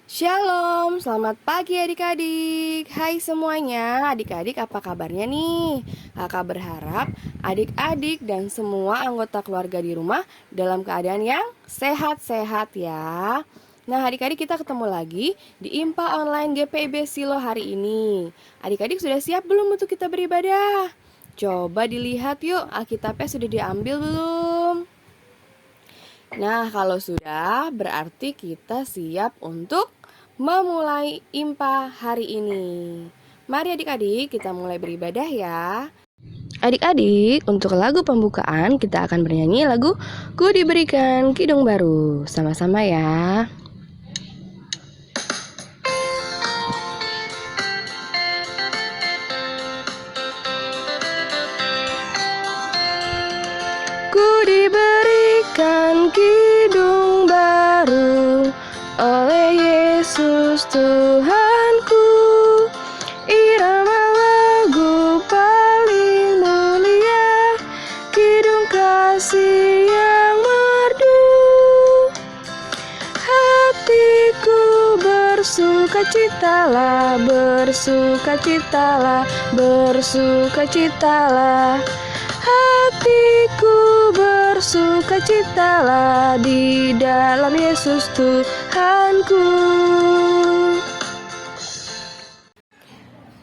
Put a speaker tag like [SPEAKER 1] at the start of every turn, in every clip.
[SPEAKER 1] Shalom, selamat pagi adik-adik. Hai semuanya, adik-adik apa kabarnya nih? Kakak berharap adik-adik dan semua anggota keluarga di rumah dalam keadaan yang sehat-sehat ya. Nah adik-adik, kita ketemu lagi di IMPA Online GPIB Silo hari ini. Adik-adik sudah siap belum untuk kita beribadah? Coba dilihat yuk, Alkitabnya sudah diambil belum? Nah, kalau sudah, berarti kita siap untuk memulai IMPA hari ini. Mari adik-adik, kita mulai beribadah ya. Adik-adik, untuk lagu pembukaan kita akan bernyanyi lagu Ku Diberikan Kidung Baru. Sama-sama ya. Ku diberikan kidung baru oleh Yesus Tuhanku, irama lagu paling mulia, kidung kasih yang merdu. Hatiku bersukacitalah, bersukacitalah, bersukacitalah. Hatiku bersukacitalah di dalam Yesus Tuhanku.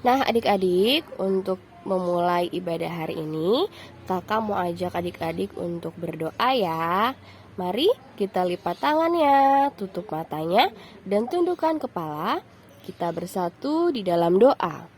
[SPEAKER 1] Nah adik-adik, untuk memulai ibadah hari ini, kakak mau ajak adik-adik untuk berdoa ya. Mari kita lipat tangannya, tutup matanya, dan tundukkan kepala. Kita bersatu di dalam doa.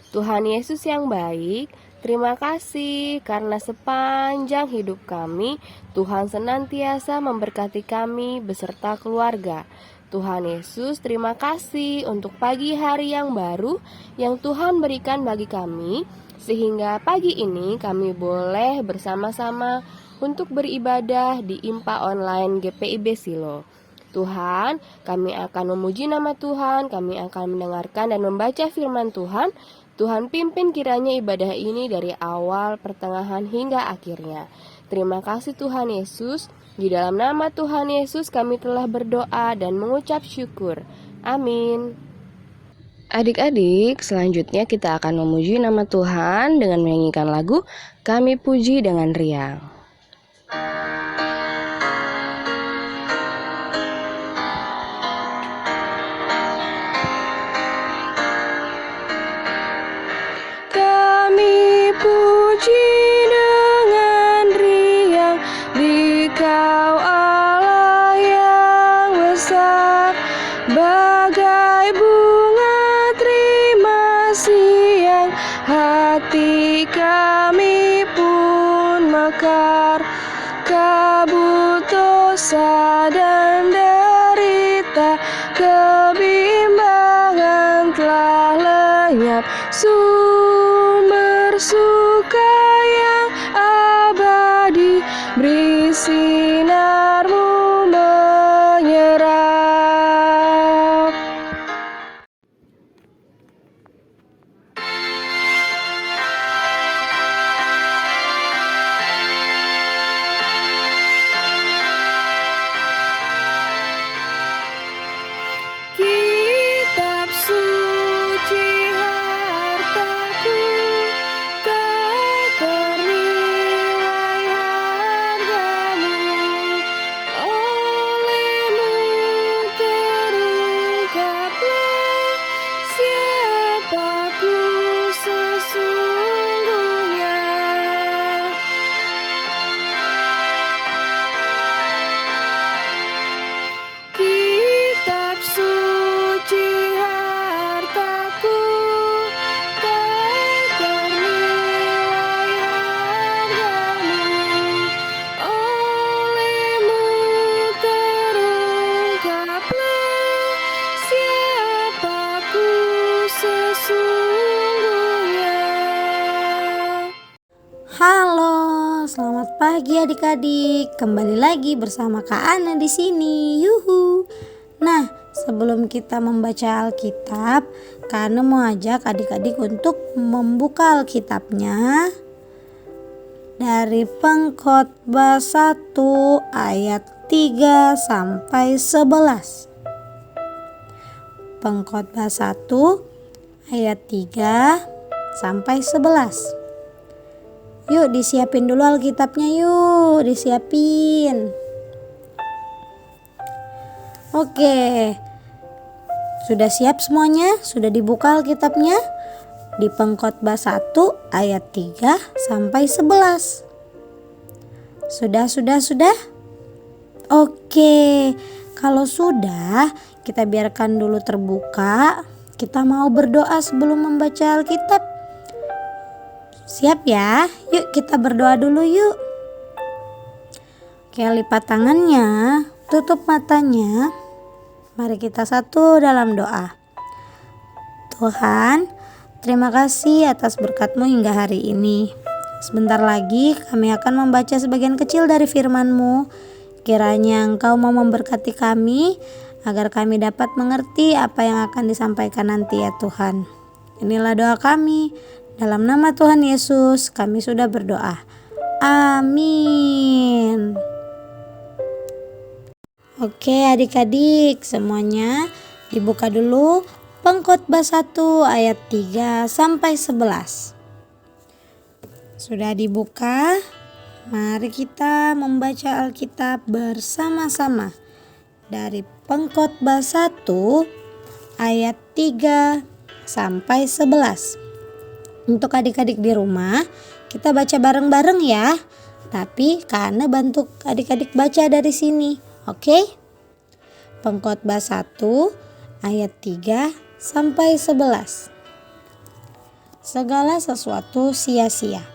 [SPEAKER 1] Tuhan Yesus yang baik, terima kasih karena sepanjang hidup kami, Tuhan senantiasa memberkati kami beserta keluarga. Tuhan Yesus, terima kasih untuk pagi hari yang baru yang Tuhan berikan bagi kami, sehingga pagi ini kami boleh bersama-sama untuk beribadah di IMPA Online GPIB Silo. Tuhan, kami akan memuji nama Tuhan, kami akan mendengarkan dan membaca firman Tuhan. Tuhan pimpin kiranya ibadah ini dari awal, pertengahan, hingga akhirnya. Terima kasih Tuhan Yesus. Di dalam nama Tuhan Yesus kami telah berdoa dan mengucap syukur. Amin. Adik-adik, selanjutnya kita akan memuji nama Tuhan dengan menyanyikan lagu Kami Puji dengan Riang. Kami puji dengan riang di Kau Allah yang besar, bagai bunga terima siang, hati kami pun mekar. Kabut dosa dan derita, kebimbangan telah lenyap. Sumber suka yang abadi, beri sinar-Mu menyerap. Kitab suci hartaku, Kau ternilai hargamu, oleh-Mu terungkaplah siapaku sesungguhnya. Kitab suci hartaku, Kau ternilai hargamu, oleh-Mu terungkaplah siapaku sesungguhnya.
[SPEAKER 2] Halo, selamat pagi adik-adik. Kembali lagi bersama Kak Ana di sini. Yuhu. Nah, sebelum kita membaca Alkitab, Kak Ana mau ajak adik-adik untuk membuka Alkitabnya dari Pengkhotbah 1 ayat 3 sampai 11. Pengkhotbah 1 ayat 3 sampai 11. Yuk disiapin dulu Alkitabnya, yuk disiapin. Oke, sudah siap semuanya? Sudah dibuka Alkitabnya? Di Pengkhotbah 1 ayat 3 sampai 11. Sudah? Oke, kalau sudah, kita biarkan dulu terbuka. Kita mau berdoa sebelum membaca Alkitab. Siap ya? Yuk kita berdoa dulu yuk. Oke, lipat tangannya, tutup matanya. Mari kita satu dalam doa. Tuhan, terima kasih atas berkat-Mu hingga hari ini. Sebentar lagi kami akan membaca sebagian kecil dari firman-Mu. Kiranya Engkau mau memberkati kami, agar kami dapat mengerti apa yang akan disampaikan nanti ya Tuhan. Inilah doa kami. Dalam nama Tuhan Yesus kami sudah berdoa. Amin. Oke adik-adik semuanya, dibuka dulu Pengkhotbah 1 ayat 3 sampai 11. Sudah dibuka? Mari kita membaca Alkitab bersama-sama. Dari Pengkhotbah 1 ayat 3 sampai 11. Untuk adik-adik di rumah, kita baca bareng-bareng ya. Tapi karena bantu adik-adik baca dari sini, oke? Pengkhotbah 1 ayat 3 sampai 11. Segala sesuatu sia-sia.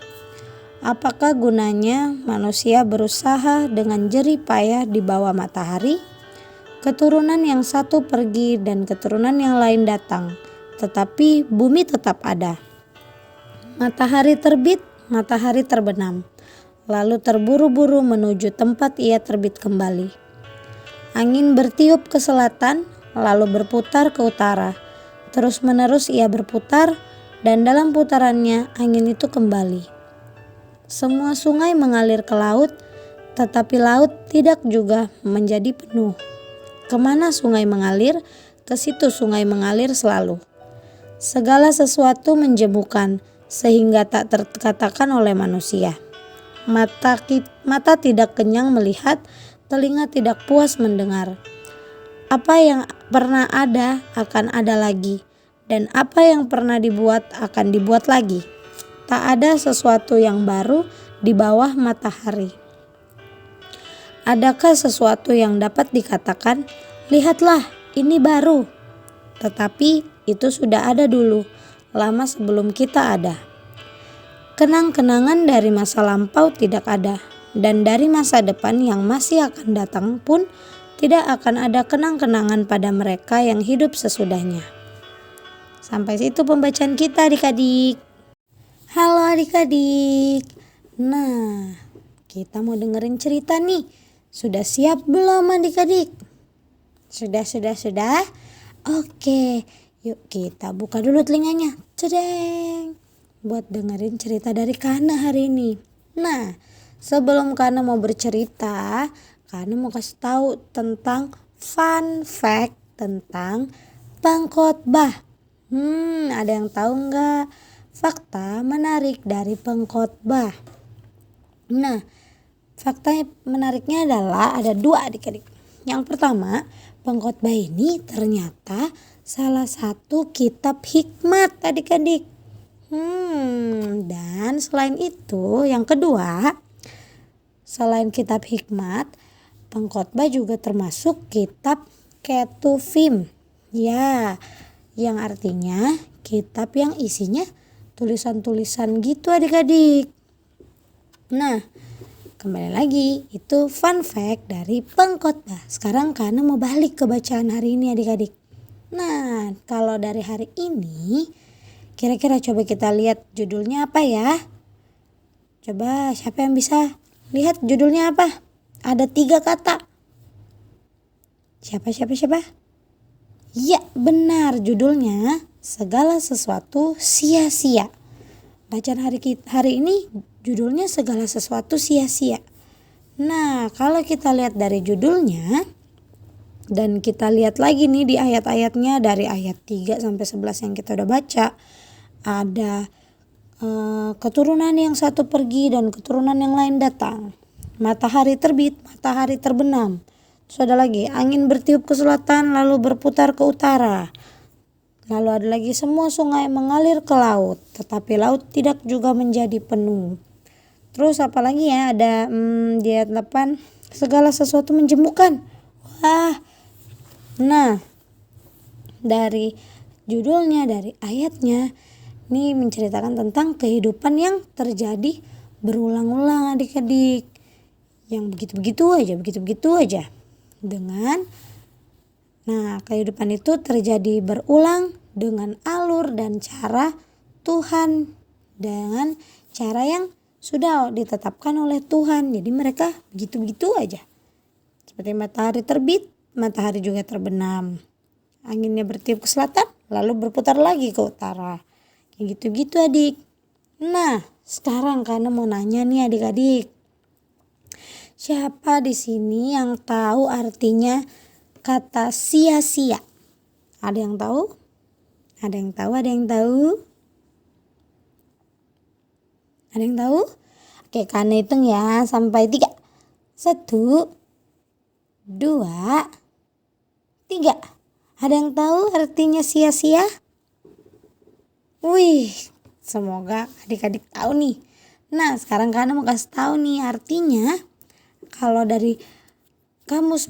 [SPEAKER 2] Apakah gunanya manusia berusaha dengan jerih payah di bawah matahari? Keturunan yang satu pergi dan keturunan yang lain datang, tetapi bumi tetap ada. Matahari terbit, matahari terbenam, lalu terburu-buru menuju tempat ia terbit kembali. Angin bertiup ke selatan, lalu berputar ke utara. Terus-menerus ia berputar, dan dalam putarannya angin itu kembali. Semua sungai mengalir ke laut, tetapi laut tidak juga menjadi penuh. Kemana sungai mengalir, ke situ sungai mengalir selalu. Segala sesuatu menjemukan, sehingga tak terkatakan oleh manusia. Mata tidak kenyang melihat, telinga tidak puas mendengar. Apa yang pernah ada akan ada lagi, dan apa yang pernah dibuat akan dibuat lagi. Tak ada sesuatu yang baru di bawah matahari. Adakah sesuatu yang dapat dikatakan, lihatlah ini baru? Tetapi itu sudah ada dulu, lama sebelum kita ada. Kenang-kenangan dari masa lampau tidak ada, dan dari masa depan yang masih akan datang pun tidak akan ada kenang-kenangan pada mereka yang hidup sesudahnya. Sampai situ pembacaan kita adik-adik. Halo adik-adik. Nah, kita mau dengerin cerita nih. Sudah siap belum adik-adik? Sudah? Oke, yuk kita buka dulu telinganya. Cedeng. Buat dengerin cerita dari Kana hari ini. Nah, sebelum Kana mau bercerita, Kana mau kasih tahu tentang fun fact tentang pengkhotbah. Ada yang tahu nggak fakta menarik dari pengkhotbah? Nah, fakta menariknya adalah ada 2 adik-adik. Yang pertama, pengkhotbah ini ternyata salah satu kitab hikmat adik-adik. Dan selain itu, yang kedua, selain kitab hikmat, pengkhotbah juga termasuk kitab Ketuvim. Ya, yang artinya kitab yang isinya tulisan-tulisan gitu adik-adik. Nah, kembali lagi, itu fun fact dari pengkhotbah. Sekarang Kana mau balik ke bacaan hari ini adik-adik. Nah, kalau dari hari ini, kira-kira coba kita lihat judulnya apa ya? Coba siapa yang bisa lihat judulnya apa? Ada 3 kata. Siapa? Ya, benar, judulnya segala sesuatu sia-sia. Bacaan hari ini judulnya segala sesuatu sia-sia. Nah, kalau kita lihat dari judulnya, Dan kita lihat lagi nih di ayat-ayatnya dari ayat 3 sampai 11 yang kita udah baca. Ada keturunan yang satu pergi dan keturunan yang lain datang. Matahari terbit, matahari terbenam. Terus ada lagi, angin bertiup ke selatan lalu berputar ke utara. Lalu ada lagi, semua sungai mengalir ke laut, tetapi laut tidak juga menjadi penuh. Terus apalagi ya, ada di ayat 8, segala sesuatu menjemukan. Wah, nah dari judulnya, dari ayatnya, ini menceritakan tentang kehidupan yang terjadi berulang-ulang adik-adik. Yang begitu-begitu aja. Nah, kehidupan itu terjadi berulang dengan alur dan cara Tuhan, dengan cara yang sudah ditetapkan oleh Tuhan. Jadi mereka begitu-begitu aja. Seperti matahari terbit, matahari juga terbenam. Anginnya bertiup ke selatan, lalu berputar lagi ke utara. Kayak gitu-gitu adik. Nah, sekarang karena mau nanya nih adik-adik. Siapa di sini yang tahu artinya kata sia-sia? Ada yang tahu? Ada yang tahu? Ada yang tahu? Ada yang tahu? Oke, Kana hitung ya sampai 3. 1, 2, 3. Ada yang tahu artinya sia-sia? Wih, semoga adik-adik tahu nih. Nah, sekarang Kana mau kasih tahu nih artinya. Kalau dari Kamus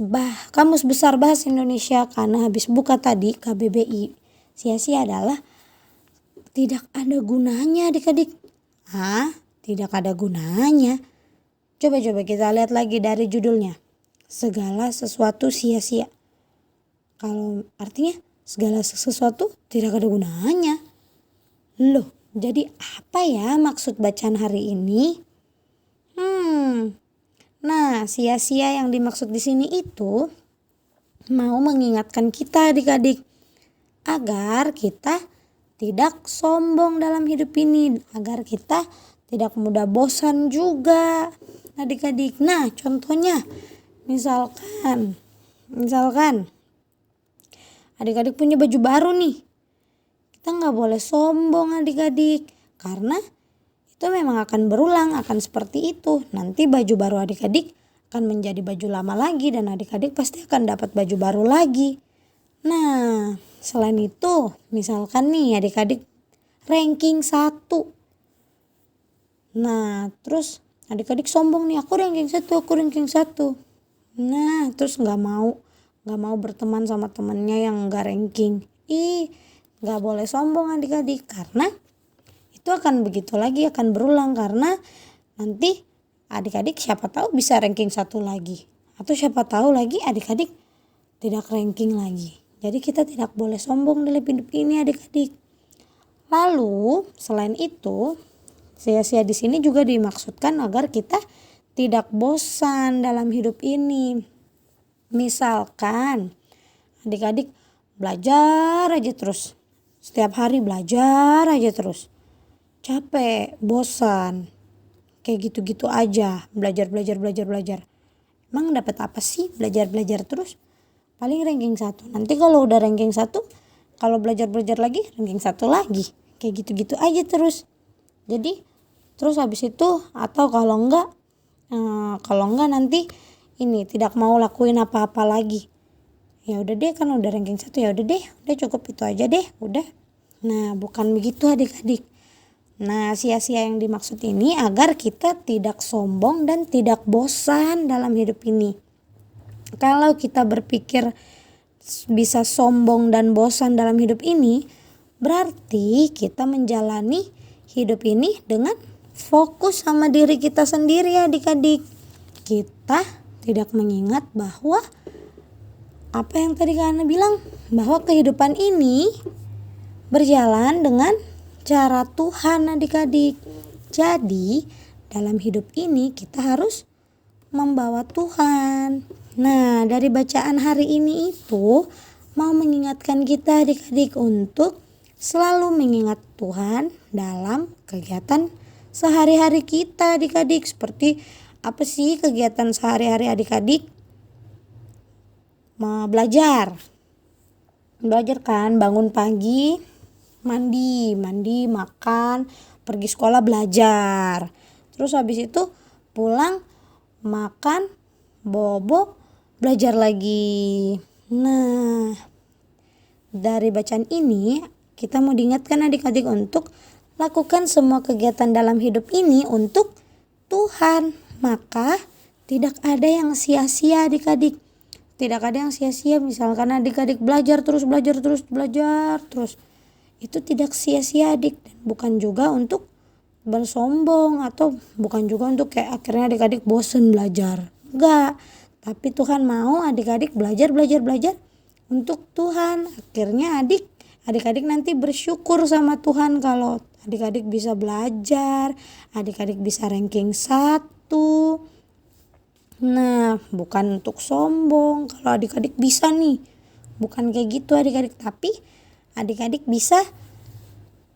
[SPEAKER 2] Besar Bahasa Indonesia Kana habis buka tadi, KBBI, sia-sia adalah tidak ada gunanya adik-adik. Tidak ada gunanya. Coba kita lihat lagi dari judulnya. Segala sesuatu sia-sia. Kalau artinya segala sesuatu tidak ada gunanya. Loh, jadi apa ya maksud bacaan hari ini? Nah, sia-sia yang dimaksud di sini itu mau mengingatkan kita adik-adik agar kita tidak sombong dalam hidup ini, agar kita tidak mudah bosan juga adik-adik. Nah, contohnya misalkan adik-adik punya baju baru nih. Kita nggak boleh sombong adik-adik, karena itu memang akan berulang, akan seperti itu. Nanti baju baru adik-adik akan menjadi baju lama lagi dan adik-adik pasti akan dapat baju baru lagi. Nah, selain itu, misalkan nih adik-adik ranking 1. Nah, terus adik-adik sombong nih, aku ranking 1. Nah, terus nggak mau berteman sama temannya yang nggak ranking. Nggak boleh sombong adik-adik, karena itu akan begitu lagi, akan berulang, karena nanti adik-adik siapa tahu bisa ranking 1 lagi, atau siapa tahu lagi adik-adik tidak ranking lagi. Jadi kita tidak boleh sombong dalam hidup ini adik-adik. Lalu selain itu, sia-sia di sini juga dimaksudkan agar kita tidak bosan dalam hidup ini. Misalkan adik-adik belajar aja terus, setiap hari belajar aja terus, capek, bosan, kayak gitu-gitu aja, belajar. Emang dapat apa sih belajar terus? Paling ranking 1. Nanti kalau udah ranking 1, kalau belajar lagi ranking 1 lagi, kayak gitu-gitu aja terus. Jadi terus habis itu, atau kalau enggak nanti ini tidak mau lakuin apa-apa lagi. Ya udah deh, kan udah ranking 1, ya udah cukup itu aja deh, udah. Nah, bukan begitu adik-adik. Nah, sia-sia yang dimaksud ini agar kita tidak sombong dan tidak bosan dalam hidup ini. Kalau kita berpikir bisa sombong dan bosan dalam hidup ini, berarti kita menjalani hidup ini dengan fokus sama diri kita sendiri adik-adik. Kita tidak mengingat bahwa apa yang tadi Kana bilang, bahwa kehidupan ini berjalan dengan cara Tuhan adik-adik. Jadi dalam hidup ini kita harus membawa Tuhan. Nah, dari bacaan hari ini itu mau mengingatkan kita adik-adik untuk selalu mengingat Tuhan dalam kegiatan sehari-hari kita adik-adik. Seperti apa sih kegiatan sehari-hari adik-adik? belajar. Belajar kan, bangun pagi, mandi, makan, pergi sekolah belajar. Terus habis itu pulang, makan, bobo, belajar lagi. Nah, dari bacaan ini kita mau diingatkan adik-adik untuk lakukan semua kegiatan dalam hidup ini untuk Tuhan. Maka tidak ada yang sia-sia adik-adik. Tidak ada yang sia-sia, misalkan adik-adik belajar terus. Itu tidak sia-sia adik, dan bukan juga untuk bersombong atau bukan juga untuk kayak akhirnya adik-adik bosen belajar. Enggak, tapi Tuhan mau adik-adik belajar untuk Tuhan. Akhirnya adik-adik nanti bersyukur sama Tuhan kalau adik-adik bisa belajar, adik-adik bisa ranking 1. Nah, bukan untuk sombong kalau adik-adik bisa nih. Bukan kayak gitu adik-adik, tapi adik-adik bisa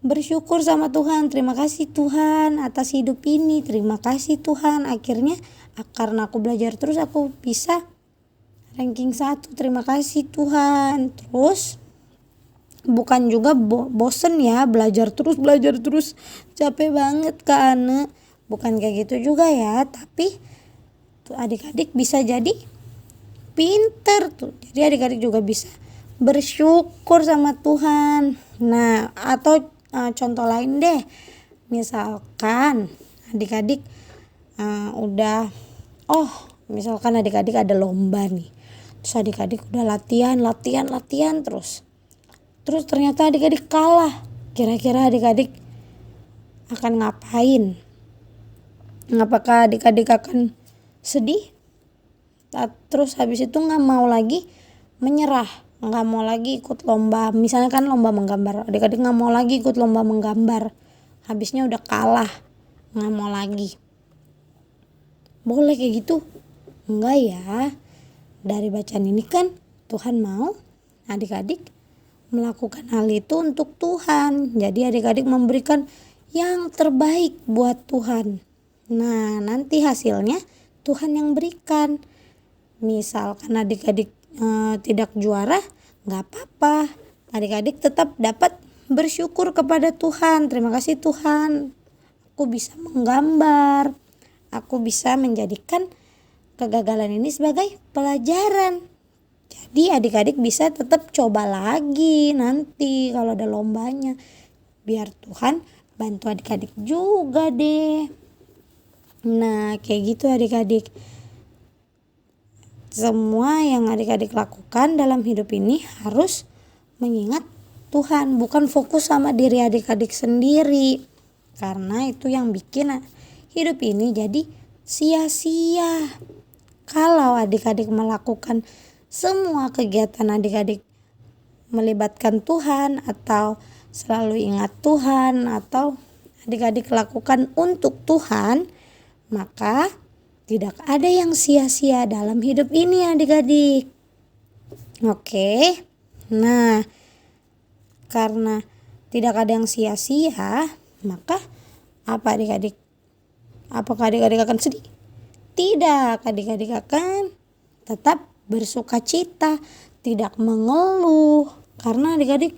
[SPEAKER 2] bersyukur sama Tuhan. Terima kasih Tuhan atas hidup ini. Terima kasih Tuhan, akhirnya karena aku belajar terus aku bisa ranking 1. Terima kasih Tuhan. Terus bukan juga bosen ya, belajar terus capek banget kan. Bukan kayak gitu juga ya, tapi tuh adik-adik bisa jadi pinter tuh. Jadi adik-adik juga bisa bersyukur sama Tuhan. Nah, atau contoh lain deh, misalkan adik-adik misalkan adik-adik ada lomba nih, terus adik-adik udah latihan terus ternyata adik-adik kalah. Kira-kira adik-adik akan ngapain? Apakah adik-adik akan sedih? Terus habis itu nggak mau lagi menyerah, nggak mau lagi ikut lomba, misalnya kan lomba menggambar, adik-adik nggak mau lagi ikut lomba menggambar, habisnya udah kalah, nggak mau lagi. Boleh kayak gitu? Enggak ya. Dari bacaan ini kan Tuhan mau adik-adik melakukan hal itu untuk Tuhan. Jadi adik-adik memberikan yang terbaik buat Tuhan. Nah, nanti hasilnya Tuhan yang berikan. Misalkan adik-adik tidak juara, nggak apa-apa. Adik-adik tetap dapat bersyukur kepada Tuhan. Terima kasih Tuhan, aku bisa menggambar. Aku bisa menjadikan kegagalan ini sebagai pelajaran. Jadi adik-adik bisa tetap coba lagi nanti kalau ada lombanya. Biar Tuhan bantu adik-adik juga deh. Nah, kayak gitu adik-adik. Semua yang adik-adik lakukan dalam hidup ini harus mengingat Tuhan, bukan fokus sama diri adik-adik sendiri. Karena itu yang bikin hidup ini jadi sia-sia. Kalau adik-adik melakukan semua kegiatan adik-adik melibatkan Tuhan, atau selalu ingat Tuhan, atau adik-adik lakukan untuk Tuhan, maka tidak ada yang sia-sia dalam hidup ini adik-adik. Oke. Nah, karena tidak ada yang sia-sia, maka apa adik-adik? Apakah adik-adik akan sedih? Tidak, adik-adik akan tetap bersuka cita, tidak mengeluh. Karena adik-adik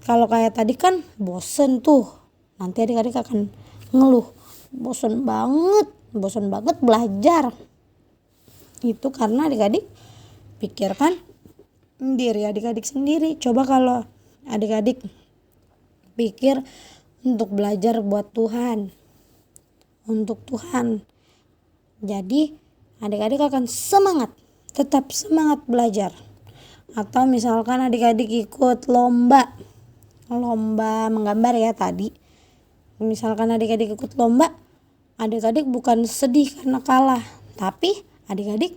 [SPEAKER 2] kalau kayak tadi kan bosen tuh, nanti adik-adik akan ngeluh, bosen banget belajar. Itu karena adik-adik pikirkan diri adik-adik sendiri. Coba kalau adik-adik pikir untuk belajar buat Tuhan, untuk Tuhan, jadi adik-adik akan tetap semangat belajar. Atau misalkan adik-adik ikut lomba menggambar ya tadi, misalkan adik-adik ikut lomba, adik-adik bukan sedih karena kalah, tapi adik-adik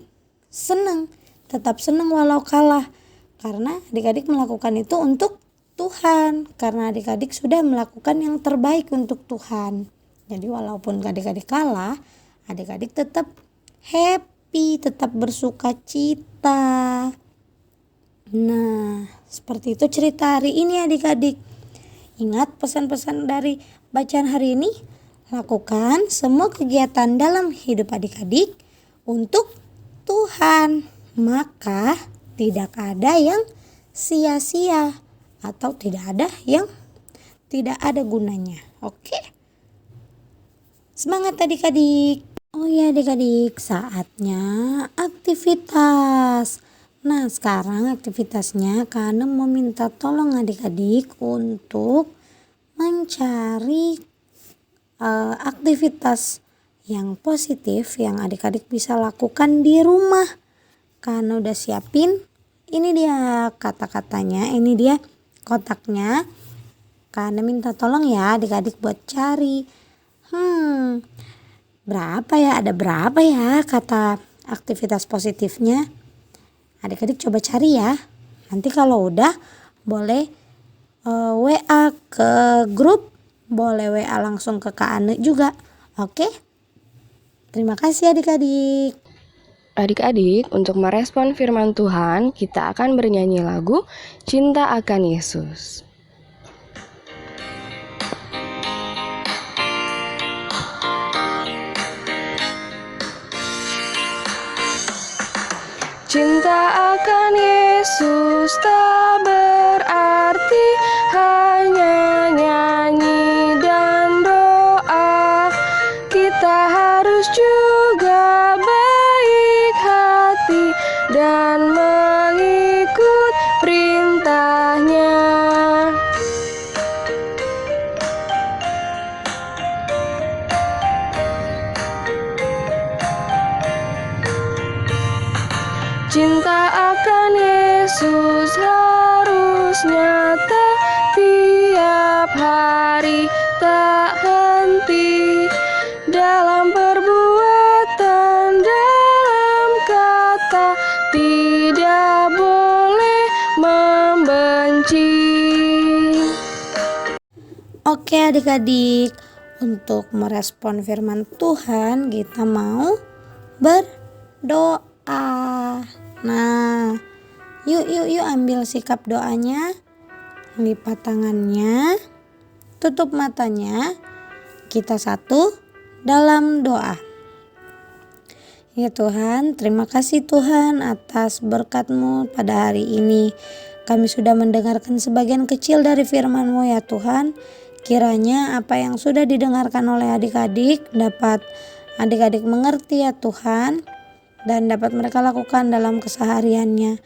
[SPEAKER 2] tetap senang walau kalah, karena adik-adik melakukan itu untuk Tuhan, karena adik-adik sudah melakukan yang terbaik untuk Tuhan. Jadi walaupun adik-adik kalah, adik-adik tetap happy, tetap bersuka cita. Nah, seperti itu cerita hari ini adik-adik. Ingat pesan-pesan dari bacaan hari ini. Lakukan semua kegiatan dalam hidup adik-adik untuk Tuhan. Maka Tidak ada yang sia-sia atau tidak ada yang tidak ada gunanya. Oke? Semangat adik-adik. Oh ya adik-adik, saatnya aktivitas. Nah sekarang aktivitasnya karena mau minta tolong adik-adik untuk mencari aktivitas yang positif yang adik-adik bisa lakukan di rumah. Karena udah siapin, ini dia kata-katanya, ini dia kotaknya. Karena minta tolong ya adik-adik buat cari. Berapa ya? Ada berapa ya kata aktivitas positifnya? Adik-adik coba cari ya. Nanti kalau udah boleh WA ke grup, boleh WA langsung ke Kak Ane juga. Oke? Terima kasih adik-adik.
[SPEAKER 1] Adik-adik, untuk merespon firman Tuhan, kita akan bernyanyi lagu Cinta Akan Yesus. Cinta akan Yesus tak berarti hanya nyanyi dan doa. Kita harus juga baik hati dan mengikut perintahnya. Cinta akan Yesus harus nyata tiap hari, tak henti dalam perbuatan, dalam kata, tidak boleh membenci.
[SPEAKER 2] Oke adik-adik, untuk merespon firman Tuhan kita mau berdoa. Nah, yuk ambil sikap doanya. Lipat tangannya, tutup matanya. Kita satu dalam doa. Ya Tuhan, terima kasih Tuhan atas berkat-Mu pada hari ini. Kami sudah mendengarkan sebagian kecil dari firman-Mu ya Tuhan. Kiranya apa yang sudah didengarkan oleh adik-adik dapat adik-adik mengerti ya Tuhan, dan dapat mereka lakukan dalam kesehariannya.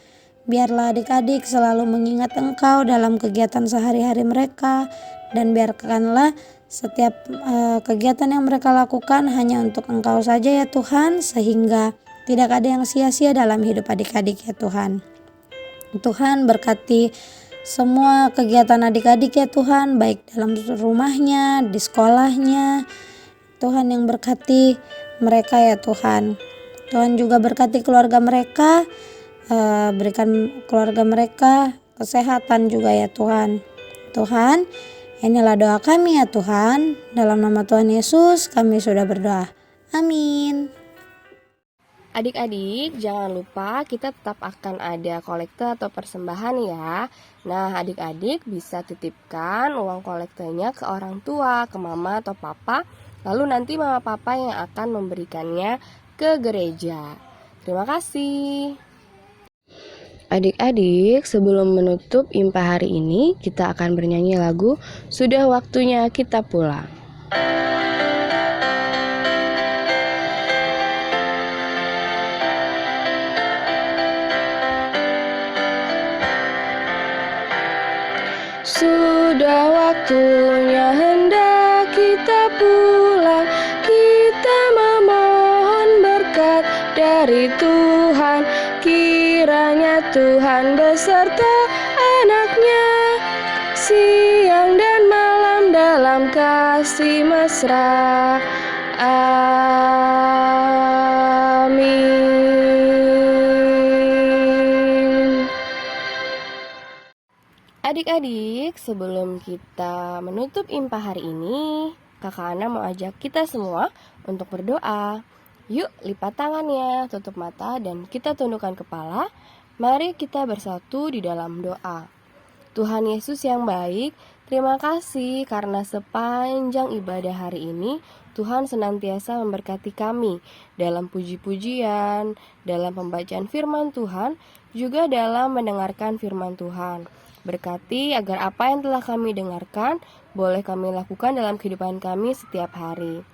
[SPEAKER 2] Biarlah adik-adik selalu mengingat Engkau dalam kegiatan sehari-hari mereka, dan biarkanlah setiap kegiatan yang mereka lakukan hanya untuk Engkau saja ya Tuhan, sehingga tidak ada yang sia-sia dalam hidup adik-adik ya Tuhan. Tuhan berkati semua kegiatan adik-adik ya Tuhan, baik dalam rumahnya, di sekolahnya. Tuhan yang berkati mereka ya Tuhan. Tuhan juga berkati keluarga mereka, berikan keluarga mereka kesehatan juga ya Tuhan. Tuhan, inilah doa kami ya Tuhan. Dalam nama Tuhan Yesus kami sudah berdoa. Amin.
[SPEAKER 1] Adik-adik, jangan lupa kita tetap akan ada kolekte atau persembahan ya. Nah, adik-adik bisa titipkan uang kolektenya ke orang tua, ke mama atau papa. Lalu nanti mama papa yang akan memberikannya ke gereja. Terima kasih. Adik-adik, sebelum menutup IMPA hari ini, kita akan bernyanyi lagu Sudah Waktunya Kita Pulang. Sudah waktunya hendak kita pulang, kita memohon berkat dari Tuhan. Kiranya Tuhan beserta anak-Nya siang dan malam dalam kasih mesra. Amin. Adik-adik, sebelum kita menutup IMPA hari ini, Kakak Ana mau ajak kita semua untuk berdoa. Yuk, lipat tangannya, tutup mata, dan kita tundukkan kepala. Mari kita bersatu di dalam doa. Tuhan Yesus yang baik, terima kasih karena sepanjang ibadah hari ini Tuhan senantiasa memberkati kami dalam puji-pujian, dalam pembacaan firman Tuhan, juga dalam mendengarkan firman Tuhan. Berkati agar apa yang telah kami dengarkan boleh kami lakukan dalam kehidupan kami setiap hari.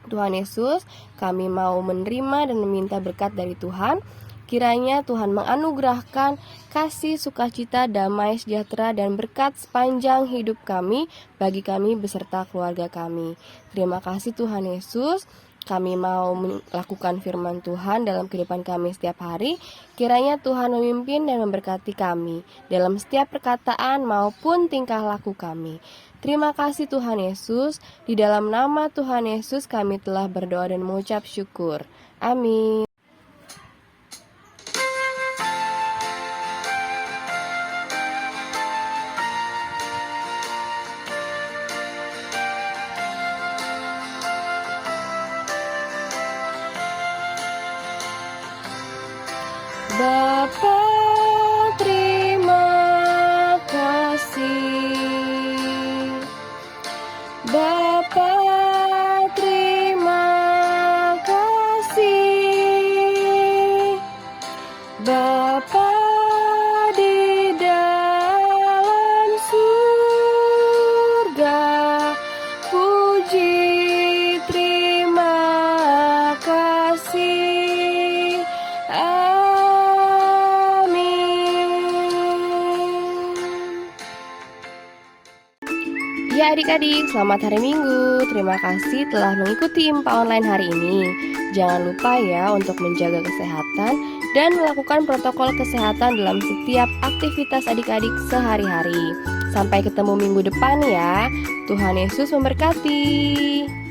[SPEAKER 1] Tuhan Yesus, kami mau menerima dan meminta berkat dari Tuhan. Kiranya Tuhan menganugerahkan kasih, sukacita, damai, sejahtera, dan berkat sepanjang hidup kami bagi kami beserta keluarga kami. Terima kasih Tuhan Yesus. Kami mau melakukan firman Tuhan dalam kehidupan kami setiap hari. Kiranya Tuhan memimpin dan memberkati kami dalam setiap perkataan maupun tingkah laku kami. Terima kasih Tuhan Yesus. Di dalam nama Tuhan Yesus kami telah berdoa dan mengucap syukur. Amin. Bapa, terima kasih. Bapa, terima kasih. Bapa di dalam surga, puji terima kasih. Ya adik-adik, selamat hari Minggu. Terima kasih telah mengikuti IMPA online hari ini. Jangan lupa ya untuk menjaga kesehatan dan melakukan protokol kesehatan dalam setiap aktivitas adik-adik sehari-hari. Sampai ketemu minggu depan ya. Tuhan Yesus memberkati.